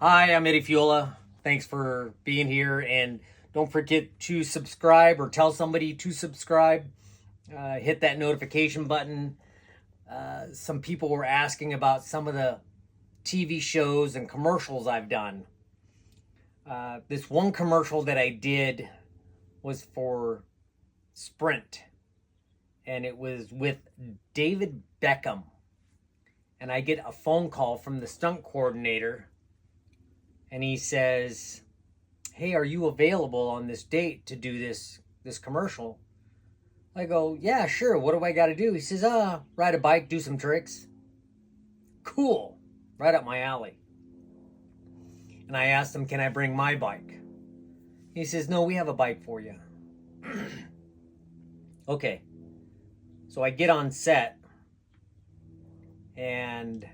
Hi, I'm Eddie Fiola. Thanks for being here. And don't forget to subscribe or tell somebody to subscribe. Hit that notification button. Some people were asking about some of the TV shows and commercials I've done. This one commercial that I did was for Sprint, and it was with David Beckham. And I get a phone call from the stunt coordinator, and he says, "Hey, are you available on this date to do this commercial?" I go, "Yeah, sure. What do I got to do?" He says, ride a bike, do some tricks." Cool. Right up my alley. And I asked him, "Can I bring my bike?" He says, "No, we have a bike for you." Okay. So I get on set and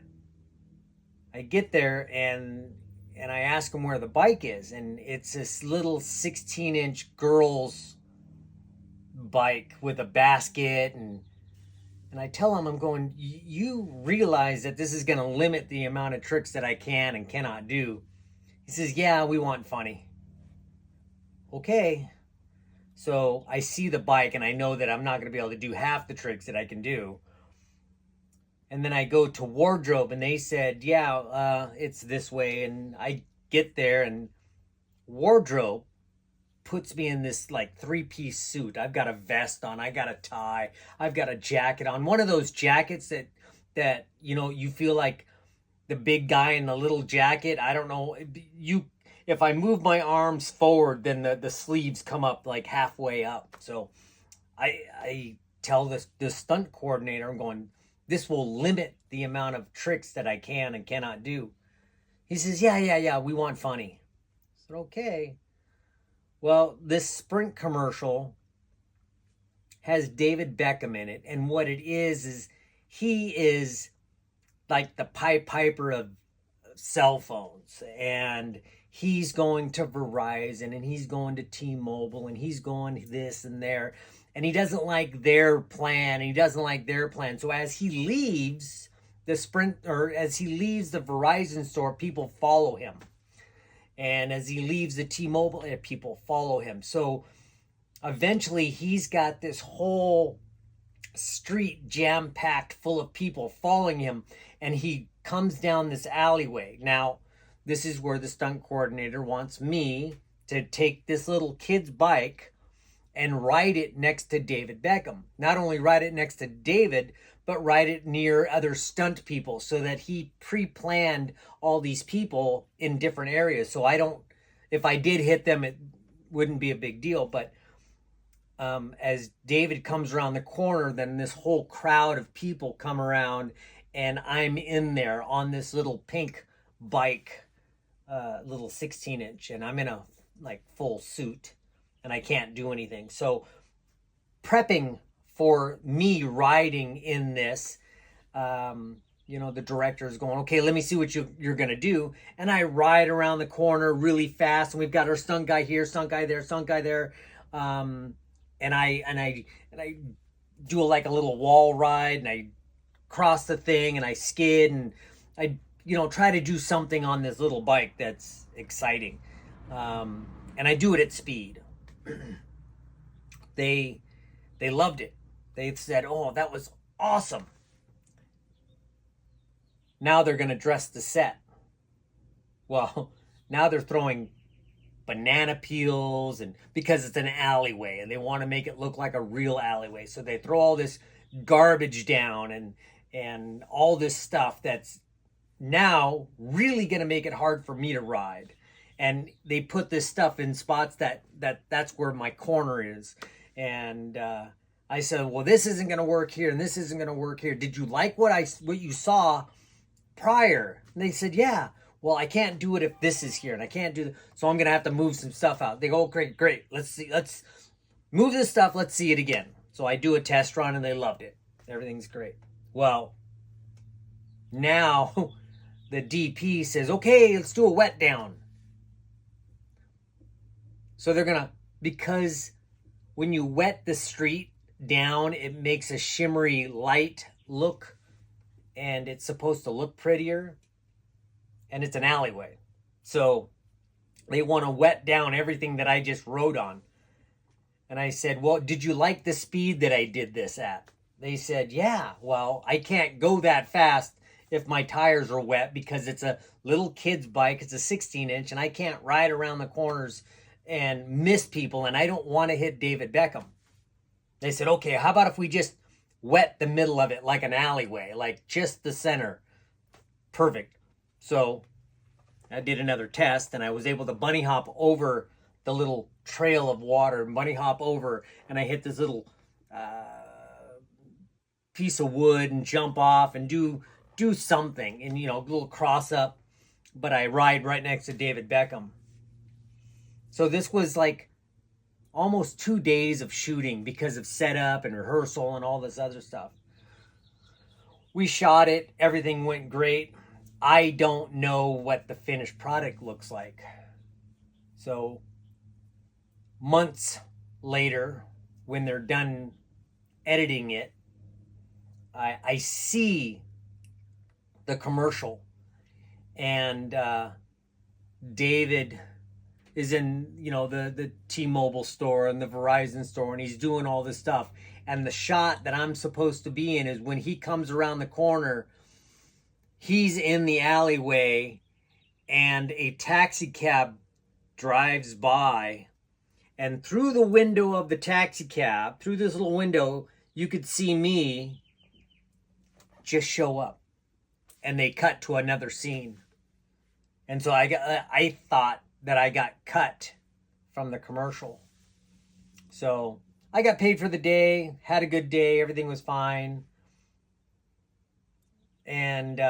I get there and I ask him where the bike is, and it's this little 16-inch girl's bike with a basket, and I tell him, I'm going, "You realize that this is going to limit the amount of tricks that I can and cannot do." He says, "Yeah, we want funny." Okay. So I see the bike and I know that I'm not going to be able to do half the tricks that I can do. And then I go to wardrobe and they said, "Yeah, it's this way." And I get there and wardrobe puts me in this like three-piece suit. I've got a vest on, I got a tie, I've got a jacket on. One of those jackets that you feel like the big guy in the little jacket. I don't know. If I move my arms forward, then the sleeves come up like halfway up. So I tell this stunt coordinator, I'm going, "This will limit the amount of tricks that I can and cannot do." He says, "Yeah, we want funny." I said, "Okay." Well, this Sprint commercial has David Beckham in it, and what it is he is like the Pied Piper of cell phones, and he's going to Verizon, and he's going to T-Mobile, and he's going to this and there, and he doesn't like their plan, and he doesn't like their plan. So as he leaves the Sprint, or as he leaves the Verizon store, people follow him. And as he leaves the T-Mobile, people follow him. So eventually he's got this whole street jam-packed full of people following him, and he comes down this alleyway. Now, this is where the stunt coordinator wants me to take this little kid's bike and ride it next to David Beckham. Not only ride it next to David, but ride it near other stunt people, so that he pre-planned all these people in different areas. So if I did hit them, it wouldn't be a big deal. But as David comes around the corner, then this whole crowd of people come around, and I'm in there on this little pink bike, little 16-inch, and I'm in a like full suit, and I can't do anything. So prepping for me riding in this, the director is going, "Okay, let me see what you're going to do." And I ride around the corner really fast, and we've got our stunt guy here, stunt guy there, stunt guy there. And I do like a little wall ride, and I cross the thing, and I skid, and I try to do something on this little bike that's exciting. And I do it at speed. They loved it. They said, "Oh, that was awesome." Now they're going to dress the set. Well, now they're throwing banana peels, and because it's an alleyway and they want to make it look like a real alleyway, so they throw all this garbage down and all this stuff that's now really going to make it hard for me to ride. And they put this stuff in spots that's where my corner is. And I said, "Well, this isn't going to work here, and this isn't going to work here. Did you like what you saw prior?" And they said, "Yeah." "Well, I can't do it if this is here, and I can't do that, so I'm gonna have to move some stuff out." They go, "Oh, great. Let's move this stuff. Let's see it again." So I do a test run, and they loved it. Everything's great. Well, now the DP says, "Okay, let's do a wet down." So because when you wet the street down, it makes a shimmery light look, and it's supposed to look prettier. And it's an alleyway. So they want to wet down everything that I just rode on. And I said, well, did you like the speed that I did this at? They said, yeah, well, I can't go that fast if my tires are wet because it's a little kid's bike. It's a 16-inch, and I can't ride around the corners and miss people, and I don't want to hit David Beckham. They said, okay, how about if we just wet the middle of it like an alleyway, like just the center? Perfect. So I did another test, and I was able to bunny hop over the little trail of water, bunny hop over, and I hit this little piece of wood and jump off and do something, and a little cross up, but I ride right next to David Beckham. So this was like almost 2 days of shooting because of setup and rehearsal and all this other stuff. We shot it, everything went great. I don't know what the finished product looks like. So months later, when they're done editing it, I see the commercial, and David is in the T-Mobile store and the Verizon store, and he's doing all this stuff. And the shot that I'm supposed to be in is when he comes around the corner, he's in the alleyway, and a taxi cab drives by, and through the window of the taxi cab, through this little window, you could see me just show up, and they cut to another scene. And so I thought that I got cut from the commercial. So I got paid for the day, had a good day, everything was fine. And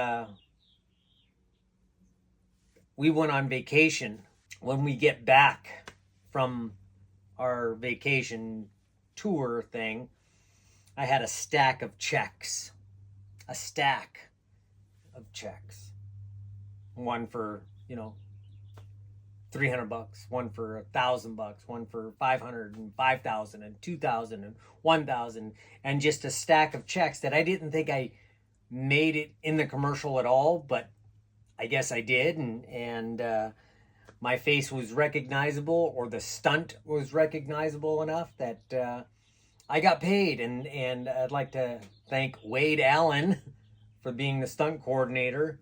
we went on vacation. When we get back from our vacation tour thing, I had a stack of checks. A stack of checks. One for, $300, one for $1,000, one for $500 and $5,000 and $2,000 and $1,000, and just a stack of checks that I didn't think I made it in the commercial at all, but I guess I did, and my face was recognizable, or the stunt was recognizable enough that I got paid, and I'd like to thank Wade Allen for being the stunt coordinator,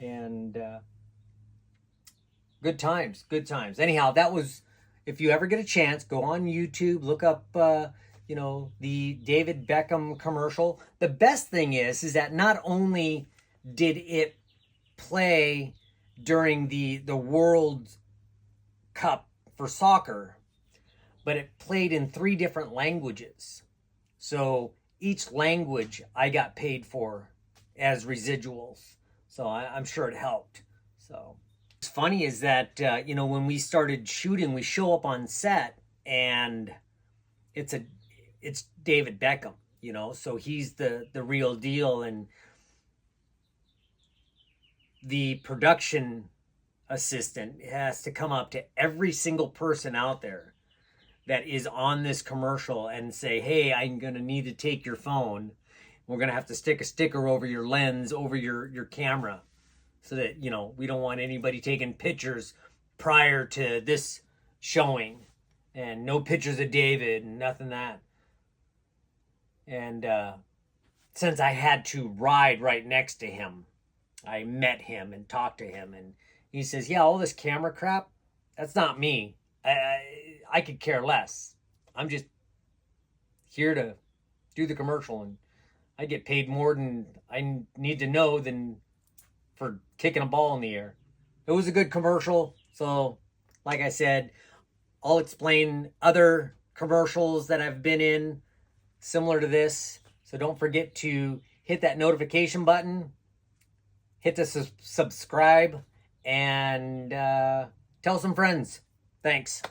and good times. Anyhow, that was, if you ever get a chance, go on YouTube, look up, the David Beckham commercial. The best thing is that not only did it play during the World Cup for soccer, but it played in 3 different languages. So each language I got paid for as residuals. So I'm sure it helped. So what's funny is that, when we started shooting, we show up on set, and it's David Beckham, so he's the real deal. And the production assistant has to come up to every single person out there that is on this commercial and say, hey, I'm going to need to take your phone. We're going to have to stick a sticker over your lens, over your camera, so that, we don't want anybody taking pictures prior to this showing, and no pictures of David and nothing that. And since I had to ride right next to him, I met him and talked to him, and he says, yeah, all this camera crap, that's not me. I could care less. I'm just here to do the commercial, and I get paid more than I need to know than for kicking a ball in the air. It was a good commercial. So, like I said, I'll explain other commercials that I've been in similar to this. So don't forget to hit that notification button, hit the subscribe, and tell some friends. Thanks.